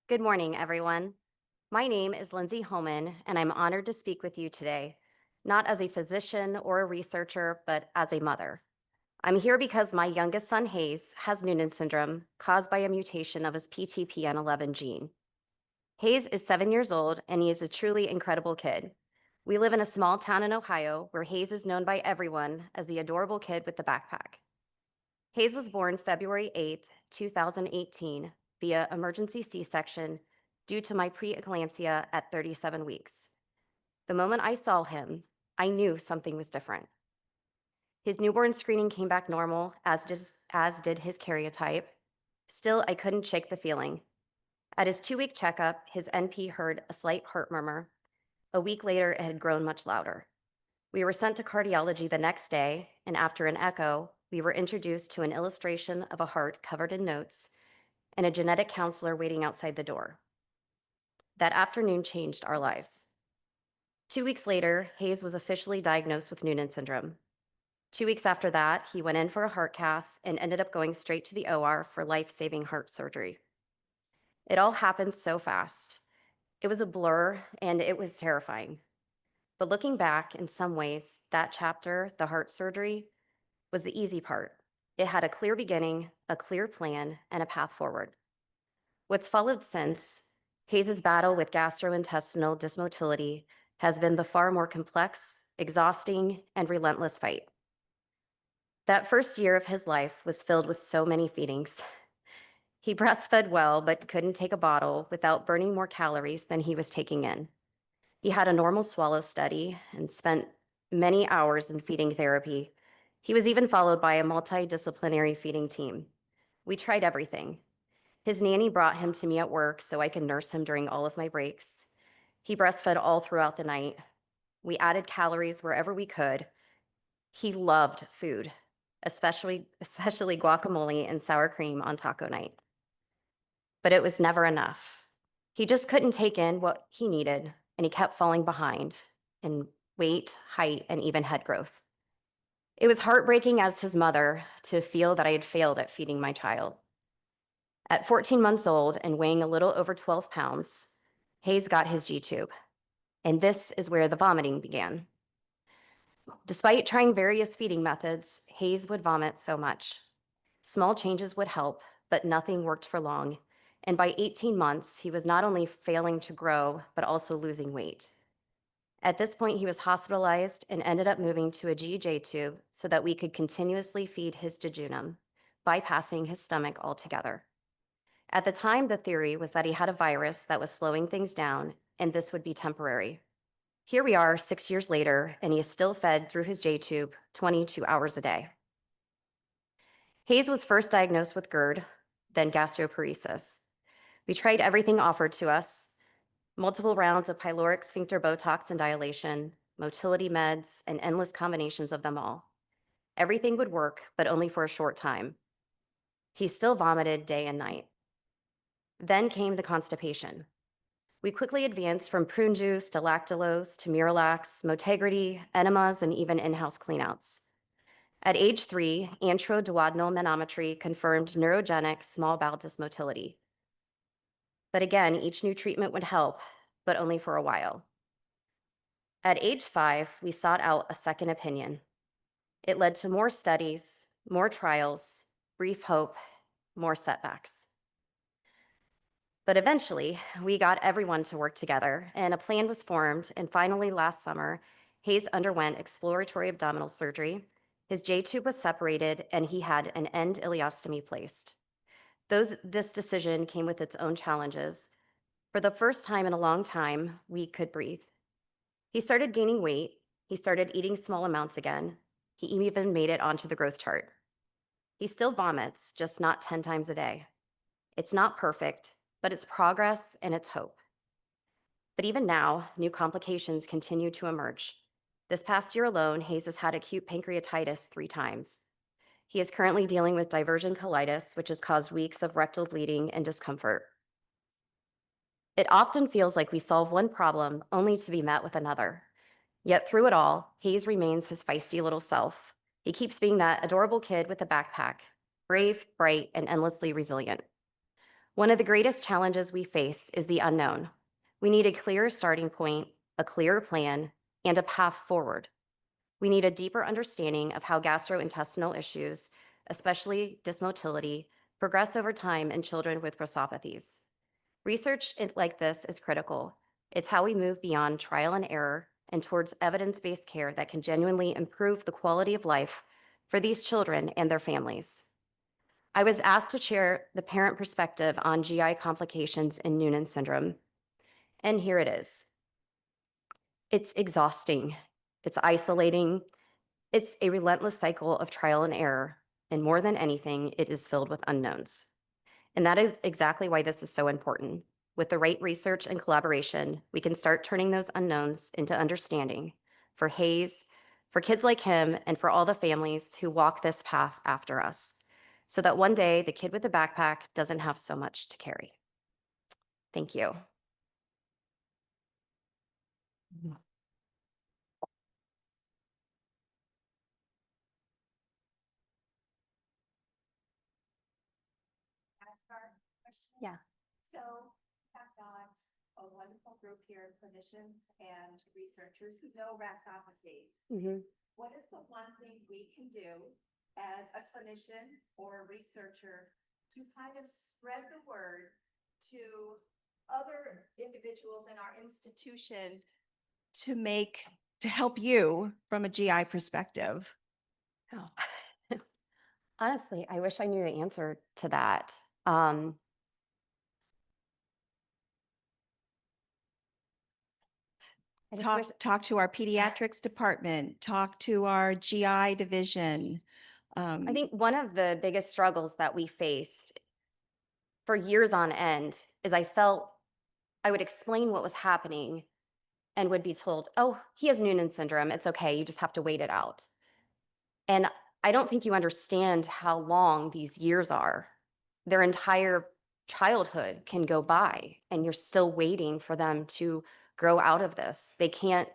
Good morning, everyone. My name is Lindsay Homan, and I'm honored to speak with you today, not as a physician or a researcher, but as a mother. I'm here because my youngest son, Hayes, has Noonan syndrome caused by a mutation of his PTPN11 gene. Hayes is 7 years old, and he is a truly incredible kid. We live in a small town in Ohio where Hayes is known by everyone as the adorable kid with the backpack. Hayes was born February 8th, 2018, via emergency C-section due to my preeclampsia at 37 weeks. The moment I saw him, I knew something was different. His newborn screening came back normal, as did his karyotype. Still, I couldn't shake the feeling. At his 2-week checkup, his NP heard a slight heart murmur. A week later, it had grown much louder. We were sent to cardiology the next day, and after an echo, we were introduced to an illustration of a heart covered in notes and a genetic counselor waiting outside the door. That afternoon changed our lives. 2 weeks later, Hayes was officially diagnosed with Noonan syndrome. 2 weeks after that, he went in for a heart cath and ended up going straight to the OR for life-saving heart surgery. It all happened so fast. It was a blur and it was terrifying. But looking back, in some ways, that chapter, the heart surgery, was the easy part. It had a clear beginning, a clear plan, and a path forward. What's followed since, Hayes' battle with gastrointestinal dysmotility, has been the far more complex, exhausting, and relentless fight. That first year of his life was filled with so many feedings. He breastfed well, but couldn't take a bottle without burning more calories than he was taking in. He had a normal swallow study and spent many hours in feeding therapy. He was even followed by a multidisciplinary feeding team. We tried everything. His nanny brought him to me at work so I could nurse him during all of my breaks. He breastfed all throughout the night. We added calories wherever we could. He loved food, especially guacamole and sour cream on taco night. But it was never enough. He just couldn't take in what he needed, and he kept falling behind in weight, height, and even head growth. It was heartbreaking as his mother to feel that I had failed at feeding my child. At 14 months old and weighing a little over 12 pounds, Hayes got his G-tube, and this is where the vomiting began. Despite trying various feeding methods, Hayes would vomit so much. Small changes would help, but nothing worked for long, and by 18 months, he was not only failing to grow, but also losing weight. At this point, he was hospitalized and ended up moving to a GJ tube so that we could continuously feed his jejunum, bypassing his stomach altogether. At the time, the theory was that he had a virus that was slowing things down, and this would be temporary. Here we are 6 years later, and he is still fed through his J-tube 22 hours a day. Hayes was first diagnosed with GERD, then gastroparesis. We tried everything offered to us, multiple rounds of pyloric sphincter Botox and dilation, motility meds, and endless combinations of them all. Everything would work, but only for a short time. He still vomited day and night. Then came the constipation. We quickly advanced from prune juice to lactulose to Miralax, Motegrity, enemas, and even in-house cleanouts. At age 3, antroduodenal manometry confirmed neurogenic small bowel dysmotility. But again, each new treatment would help, but only for a while. At age 5, we sought out a second opinion. It led to more studies, more trials, brief hope, more setbacks. But eventually, we got everyone to work together, and a plan was formed, and finally last summer, Hayes underwent exploratory abdominal surgery. His J-tube was separated, and he had an end ileostomy placed. This decision came with its own challenges. For the first time in a long time, we could breathe. He started gaining weight. He started eating small amounts again. He even made it onto the growth chart. He still vomits, just not 10 times a day. It's not perfect, but it's progress and it's hope. But even now, new complications continue to emerge. This past year alone, Hayes has had acute pancreatitis 3 times. He is currently dealing with diversion colitis, which has caused weeks of rectal bleeding and discomfort. It often feels like we solve one problem only to be met with another. Yet through it all, Hayes remains his feisty little self. He keeps being that adorable kid with a backpack, brave, bright, and endlessly resilient. One of the greatest challenges we face is the unknown. We need a clear starting point, a clear plan, and a path forward. We need a deeper understanding of how gastrointestinal issues, especially dysmotility, progress over time in children with RASopathies. Like this is critical. It's how we move beyond trial and error and towards evidence-based care that can genuinely improve the quality of life for these children and their families. I was asked to share the parent perspective on GI complications in Noonan syndrome, and here it is. It's exhausting, it's isolating, it's a relentless cycle of trial and error, and more than anything, it is filled with unknowns. And that is exactly why this is so important. With the right research and collaboration, we can start turning those unknowns into understanding for Hayes, for kids like him, and for all the families who walk this path after us, so that one day the kid with the backpack doesn't have so much to carry. Thank you. Yeah. So I've got a wonderful group here of clinicians and researchers who know RASopathies. What is the one thing we can do as a clinician or a researcher to kind of spread the word to other individuals in our institution to help you from a GI perspective? Oh. Honestly, I wish I knew the answer to that. Talk to our pediatrics department, talk to our GI division. I think one of the biggest struggles that we faced for years on end is I felt I would explain what was happening and would be told, oh, he has Noonan syndrome. It's okay. You just have to wait it out. And I don't think you understand how long these years are. Their entire childhood can go by and you're still waiting for them to grow out of this. They can't,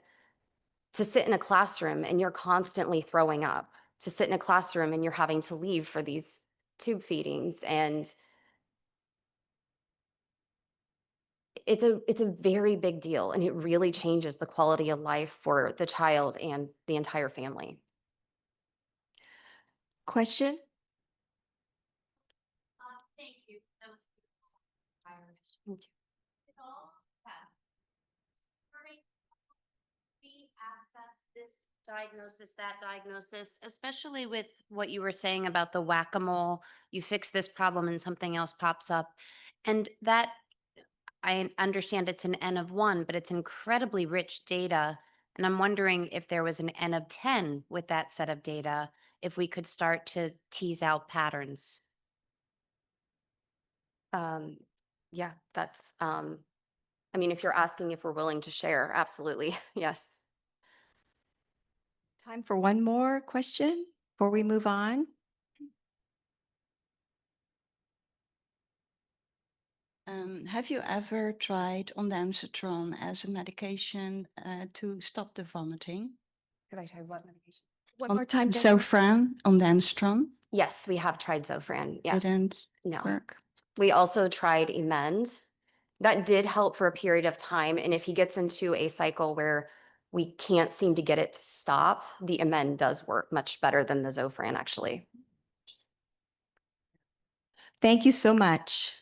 to sit in a classroom and you're constantly throwing up, to sit in a classroom and you're having to leave for these tube feedings. And it's a very big deal, and it really changes the quality of life for the child and the entire family. Question? Thank you. That was Thank you. We access this diagnosis, that diagnosis, especially with what you were saying about the whack-a-mole. You fix this problem and something else pops up. And that, I understand it's an N of 1, but it's incredibly rich data. And I'm wondering if there was an N of 10 with that set of data, if we could start to tease out patterns. Yeah, that's, I mean, if you're asking if we're willing to share, absolutely, yes. Time for one more question before we move on. Have you ever tried ondansetron as a medication to stop the vomiting? Could I try what medication? One more time. Jennifer. Zofran, ondansetron. Yes, we have tried Zofran, yes. Didn't No. work. We also tried Emend. That did help for a period of time, and if he gets into a cycle where we can't seem to get it to stop, the Emend does work much better than the Zofran, actually. Thank you so much.